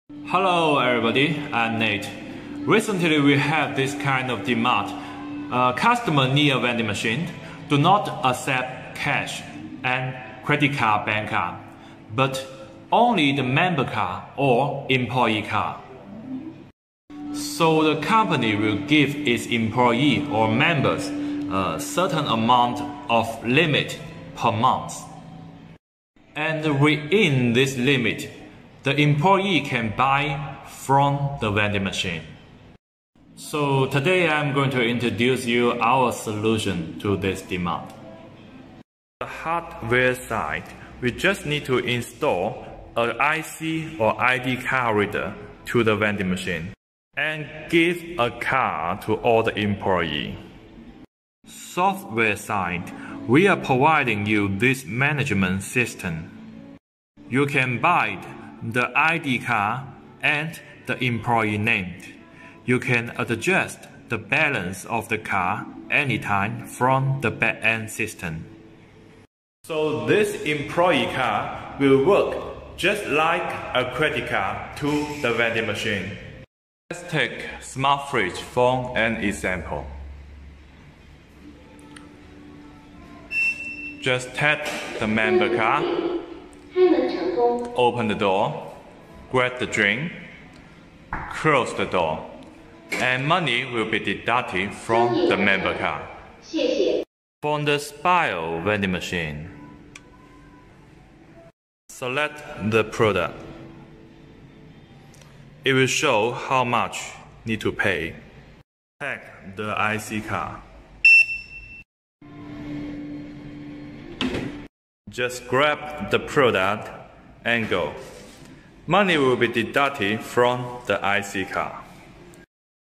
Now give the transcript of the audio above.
Hello everybody, I'm Nate. Recently we have this kind of demand. Customer need a vending machine, do not accept cash and credit card, bank card, but only the member card or employee card. So the company will give its employee or members a certain amount of limit per month. And within this limit, the employee can buy from the vending machine. So today I'm going to introduce you our solution to this demand. The hardware side, we just need to install an IC or ID card reader to the vending machine and give a card to all the employees. Software side, we are providing you this management system. You can buy the ID card and the employee name. You can adjust the balance of the card anytime from the back-end system. So this employee card will work just like a credit card to the vending machine. Let's take smart fridge for an example. Just tap the member card, open the door, grab the drink, close the door, and money will be deducted from the member card. For the Spire vending machine, select the product. It will show how much need to pay. Tag the IC card. Just grab the product and go. Money will be deducted from the IC card.